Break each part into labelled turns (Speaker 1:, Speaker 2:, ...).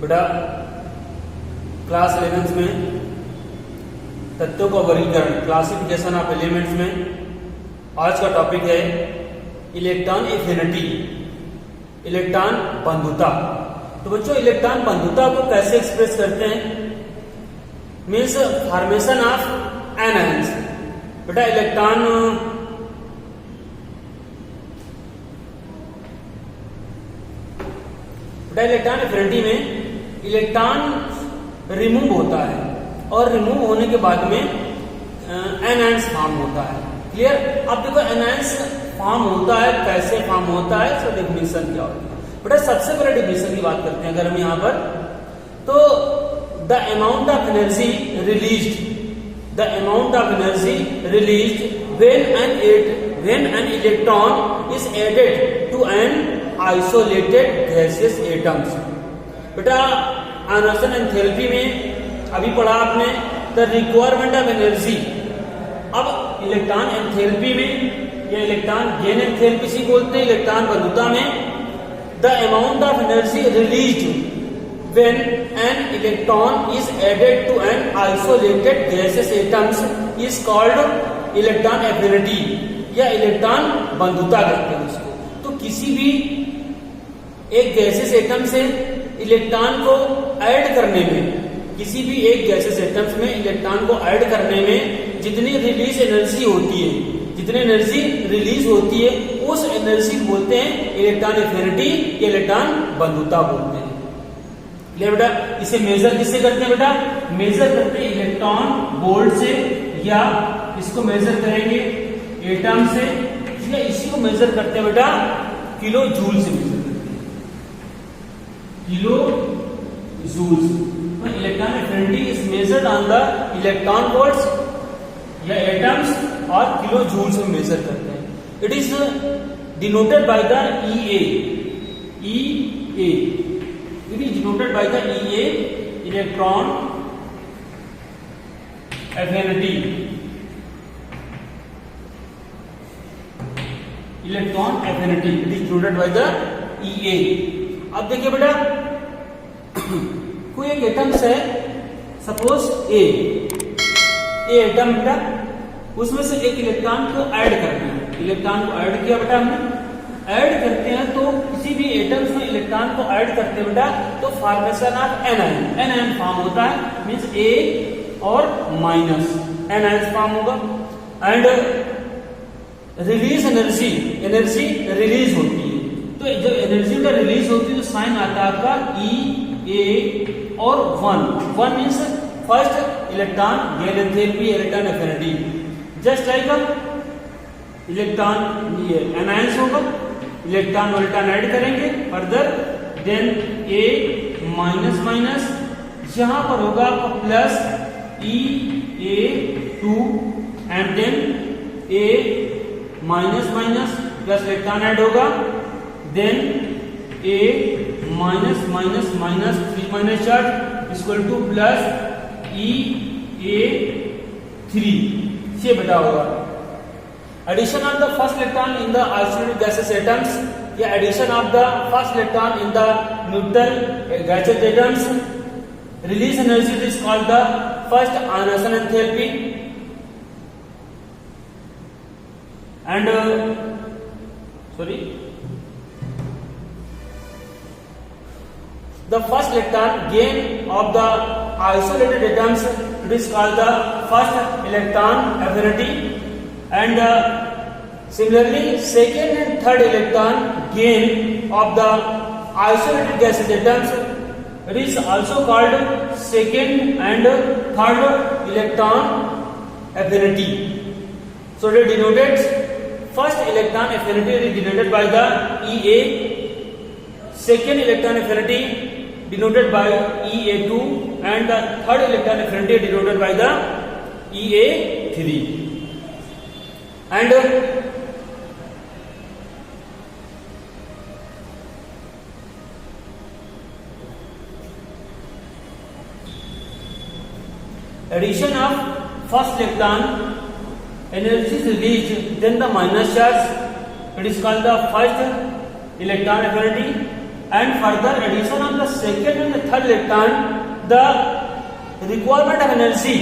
Speaker 1: बेटा क्लास 11 में तत्वों का वर्गीकरण क्लासिफिकेशन ऑफ एलिमेंट्स में आज का टॉपिक है इलेक्ट्रॉन एफिनिटी, इलेक्ट्रॉन बंधुता। तो बच्चों इलेक्ट्रॉन बंधुता को कैसे एक्सप्रेस करते हैं? Means formation of anions. बेटा इलेक्ट्रॉन एफिनिटी में इलेक्ट्रॉन रिमूव होता है और रिमूव होने के बाद में एनायंस फॉर्म होता है। क्लियर? अब देखो एनायंस फॉर्म होता है, कैसे फॉर्म होता है, इसका डेफिनेशन क्या होता है। बेटा सबसे पहले डेफिनेशन की बात करते हैं अगर हम यहाँ पर, तो the amount of energy released when an electron is added to an isolated gaseous atoms। बेटा आंसर एंथैल्पी में अभी पढ़ा आपने द रिक्वायरमेंट ऑफ एनर्जी। अब इलेक्ट्रॉन एंथैल्पी में या इलेक्ट्रॉन गेन एंथैल्पी से बोलते हैं, इलेक्ट्रॉन बंधुता में the amount of energy released when an electron is added to an isolated gaseous atoms is called electron affinity या इलेक्ट्रॉन बंधुता कहते हैं उसको। तो किसी भी एक गैसेस एटम से इलेक्ट्रॉन को ऐड करने में, किसी भी एक गैसेस एटम्स में इलेक्ट्रॉन को ऐड करने में जितनी रिलीज एनर्जी होती है, जितनी एनर्जी रिलीज होती है उस एनर्जी को बोलते हैं इलेक्ट्रॉन एफिनिटी या इलेक्ट्रॉन बंधुता बोलते हैं। बेटा इसे मेजर किससे करते हैं? बेटा मेजर करते हैं इलेक्ट्रॉन वोल्ट से, या इसको मेजर करेंगे एटम से, या इसी को मेजर करते हैं बेटा किलो जूल से मेजर करते हैं, किलो जूल। तो electron affinity is measured on the electron volts या एटम्स और किलो जूल से मेजर करते हैं। It is denoted by the EA। It is denoted by the EA, electron affinity। Electron affinity it is denoted by the EA। अब देखिए बेटा कोई एक एटम्स है, सपोज ए एटम बेटा, उसमें से एक इलेक्ट्रॉन को ऐड करना है। इलेक्ट्रॉन को ऐड किया बेटा हमने, ऐड करते हैं तो किसी भी एटम्स में इलेक्ट्रॉन को ऐड करते हैं बेटा तो फॉर्मेशन ऑफ एनायन फॉर्म होता है। मींस ए और माइनस एनायन फॉर्म होगा। एंड रिलीज एनर्जी रिलीज होती है, तो जब एनर्जी का रिलीज होती है तो साइन आता है आपका E A और 1 means first electron gain enthalpy, electron affinity. Just like electron ये एनायंस होगा, इलेक्ट्रॉन ऐड करेंगे further, then A minus minus, यहां पर होगा आपका plus EA2 and then A minus minus plus electron add होगा, then A minus minus minus 3 minus charge equal to plus EA3 से बेटा होगा। Addition of the first electron in the isolated gaseous atoms या addition of the first electron in the neutral gaseous atoms release energy is called the first ionization enthalpy। And the first electron gain of the isolated atoms is called the first electron affinity। And similarly second and third electron gain of the isolated gaseous atoms it is also called second and third electron affinity। So it denotes first electron affinity is denoted by the EA, second electron affinity denoted by EA2 and the third electron affinity denoted by the EA3। And addition of first electron energy is released, then the minus charge, it is called the first electron affinity, and further addition of the second and the third electron, the requirement of energy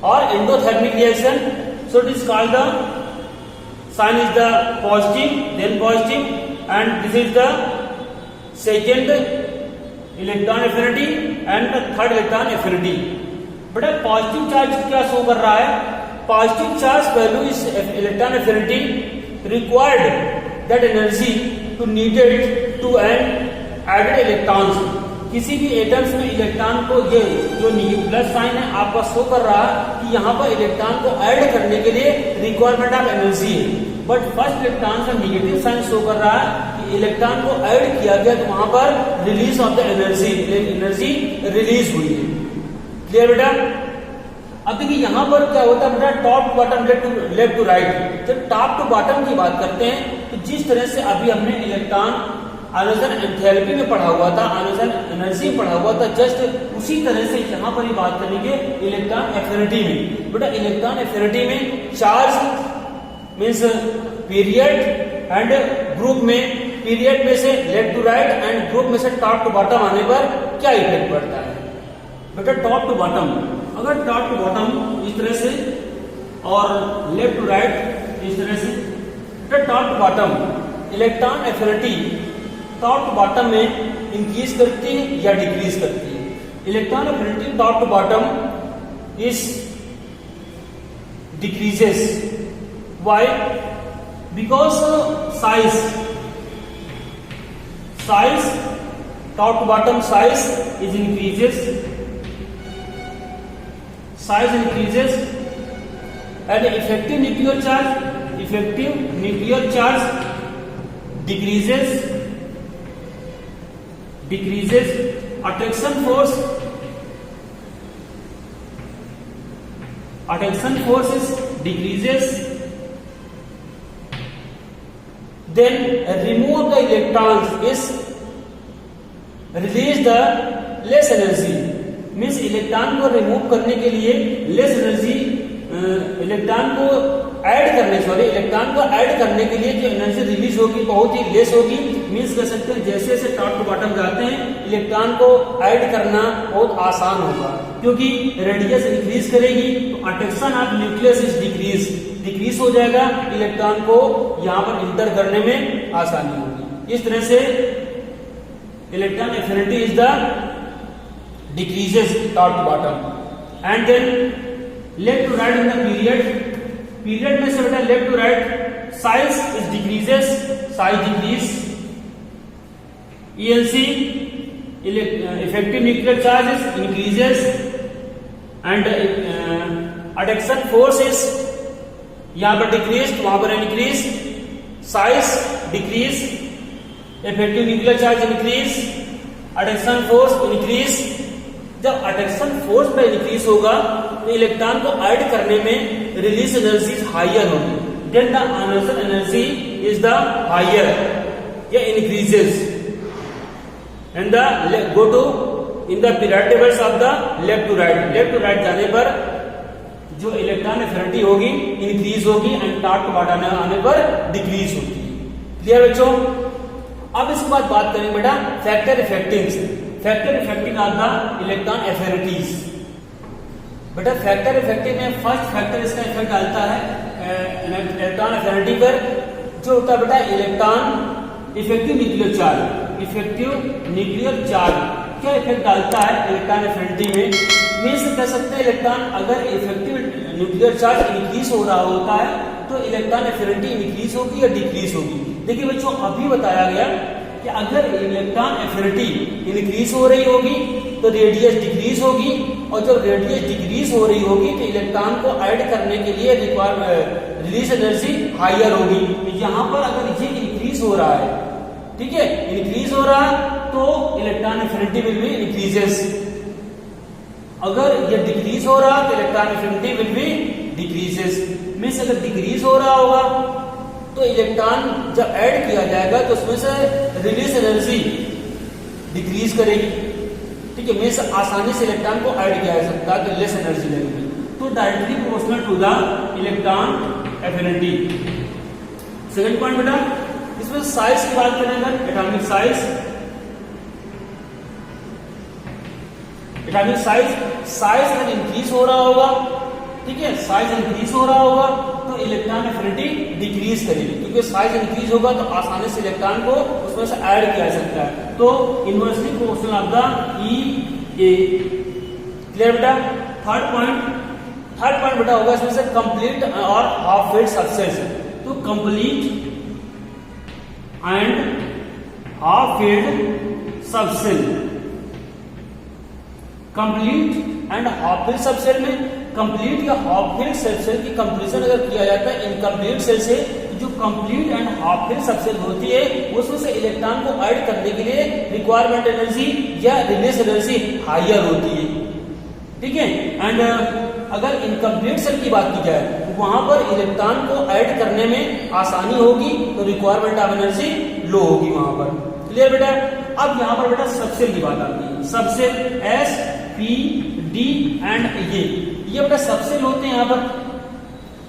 Speaker 1: or endothermic reaction, so it is called the sign is the positive, then positive, and this is the second electron affinity and the third electron affinity. बेटा positive charge क्या show कर रहा है? Positive charge value is electron affinity required that energy to needed to an added electrons. किसी भी atoms में electron को, ये जो प्लस साइन है आपका शो कर रहा है कि यहाँ पर इलेक्ट्रॉन को ऐड करने के लिए रिक्वायरमेंट ऑफ एनर्जी है. बट फर्स्ट इलेक्ट्रॉन से निगेटिव साइन शो कर रहा है कि इलेक्ट्रॉन को ऐड किया गया तो वहां पर release of the energy release हुई है. क्लियर बेटा? अब देखिए यहां पर क्या होता है बेटा, top to bottom, left to right. जब टॉप टू बॉटम की बात करते हैं तो जिस तरह से अभी हमने इलेक्ट्रॉन आयोजन एंथैल्पी में पढ़ा हुआ था, आयोजन एनर्जी में पढ़ा हुआ था, जस्ट उसी तरह से यहां पर ही बात करेंगे इलेक्ट्रॉन एफिनिटी में. बेटा इलेक्ट्रॉन एफिनिटी में charge means period and group में, पीरियड में से left to right and group में से टॉप टू बॉटम आने पर क्या इफेक्ट पड़ता है? बेटा टॉप टू बॉटम, अगर टॉप टू बॉटम इस तरह से और लेफ्ट टू राइट इस तरह से, बेटा top to bottom electron affinity top to bottom में इंक्रीज करती है या डिक्रीज करती है? Electron affinity top to bottom is decreases. Why? Because size, top to bottom size is increases, and the effective nuclear charge decreases. Attraction force is decreases. Then remove the electrons is release the less energy. Means electron को remove करने के लिए less energy, electron को add करने के लिए जो energy release होगी बहुत ही लेस होगी. मीन्स कह सकते हैं जैसे जैसे टॉप टू बॉटम जाते हैं इलेक्ट्रॉन को ऐड करना बहुत आसान होगा, क्योंकि रेडियस इंक्रीज करेगी तो attraction of nucleus is decrease हो जाएगा, इलेक्ट्रॉन को यहां पर इंटर करने में आसानी होगी. इस तरह से electron affinity is the decreases top to bottom. And then left to right in the period में से बेटा left to right size is decreases, size decrease. ENC effective nuclear charge is increases and attraction force is यहाँ पर decrease, वहां पर increase, size decrease, effective nuclear charge increase, attraction force increase. जब attraction force पर increase होगा तो electron को add करने में रिलीज एनर्जी हायर होगी. Then the ionization energy is the higher या increases and the go to in the period tables of the left to right जाने पर जो इलेक्ट्रॉन एफिनिटी होगी इंक्रीज होगी एंड टॉप टू बॉटम आने पर decrease होगी. क्लियर बच्चों? अब इसके बाद बात करेंगे बेटा factor affecting of the electron affinities. बेटा फैक्टर इफेक्टिव में फर्स्ट फैक्टर इसका इफेक्ट डालता है इलेक्ट्रॉन एफिनिटी पर, जो होता है बेटा इलेक्ट्रॉन इफेक्टिव न्यूक्लियर चार्ज क्या इफेक्ट डालता है इलेक्ट्रॉन एफिनिटी में. मीन्स कह सकते हैं इलेक्ट्रॉन अगर इफेक्टिव न्यूक्लियर चार्ज इंक्रीज हो रहा होता है तो इलेक्ट्रॉन एफिनिटी इंक्रीज होगी या डिक्रीज होगी. देखिए बच्चों अभी बताया गया कि अगर इलेक्ट्रॉन एफिनिटी इंक्रीज हो रही होगी तो रेडियस डिक्रीज होगी, और जब रेडियस डिक्रीज हो रही होगी तो इलेक्ट्रॉन को ऐड करने के लिए रिलीज एनर्जी हायर होगी. यहाँ पर अगर ये इंक्रीज हो रहा है, ठीक है, इंक्रीज हो रहा तो electron affinity will be increases. अगर ये डिक्रीज हो रहा तो electron affinity will be decreases. Means अगर डिक्रीज हो रहा होगा तो इलेक्ट्रॉन जब ऐड किया जाएगा तो उसमें से रिलीज एनर्जी डिक्रीज करेगी. ठीक है, मीन्स आसानी से इलेक्ट्रॉन को ऐड किया जा सकता है तो लेस एनर्जी लगेगी. तो directly proportional to the electron affinity. Second point बेटा इसमें साइज की बात करेंगे, एटॉमिक साइज अगर इंक्रीज हो रहा होगा, ठीक है, साइज इंक्रीज हो रहा होगा तो इलेक्ट्रॉन एफिनिटी डिक्रीज करेगी, क्योंकि साइज इंक्रीज होगा तो आसानी से इलेक्ट्रॉन को उसमें से ऐड किया जा सकता है। तो inversely proportional of the E A. Clear बेटा? थर्ड पॉइंट बेटा होगा इसमें से कंप्लीट और हाफ फिल्ड सबसेल्स। तो complete and half filled subshell, complete and half filled subshell में कंप्लीट या हाफ फिल्ड सबसेल की कंपैरिजन अगर किया जाता है इनकम्प्लीट सेल से, जो complete and half filled subshell होती है उसमें से इलेक्ट्रॉन को ऐड करने के लिए रिक्वायरमेंट एनर्जी या रिलीज एनर्जी हायर होती है, ठीक है। एंड अगर इनकम्प्लीट सेल की बात की जाए तो वहां पर इलेक्ट्रॉन को ऐड करने में आसानी होगी तो रिक्वायरमेंट ऑफ एनर्जी लो होगी वहां पर। क्लियर बेटा? अब यहाँ पर बेटा सबसेल की बात आती है। Subshell S P D and ये बेटा सबसेल होते हैं यहाँ पर।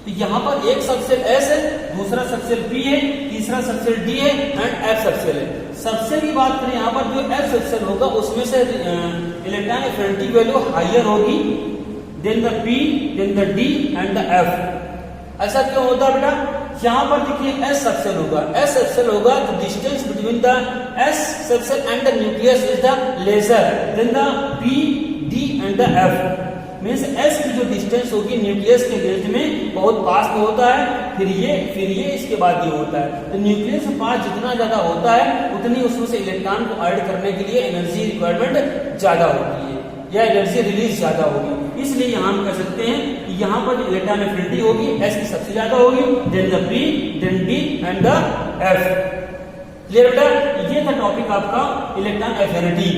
Speaker 1: तो यहाँ पर एक सबसेल एस है, दूसरा सबसेल पी है, तीसरा सबसेल डी है एंड एफ सबसेल है। सबसेल की बात करें यहाँ पर जो एफ सबसेल होगा उसमें से इलेक्ट्रॉन एफिनिटी वैल्यू हायर होगी then the P, then the D and the F. ऐसा क्यों होता है बेटा? यहाँ पर देखिए एस सबसेल होगा, एस सबसेल होगा तो distance between the S subshell and the nucleus is the lesser than the P, D and the F. Means S की जो डिस्टेंस होगी न्यूक्लियस के अगेंस्ट में बहुत पास में होता है, फिर ये इसके बाद ये होता है। तो न्यूक्लियस के पास जितना ज्यादा होता है उतनी उसमें से इलेक्ट्रॉन को ऐड करने के लिए एनर्जी रिक्वायरमेंट ज्यादा होती है या एनर्जी रिलीज ज्यादा होगी। इसलिए यहाँ हम कह सकते हैं कि यहाँ पर जो इलेक्ट्रॉन एफिनिटी होगी एस की सबसे ज्यादा होगी, then the P, then D and the F. Clear बेटा? ये था टॉपिक आपका इलेक्ट्रॉन एफिनिटी।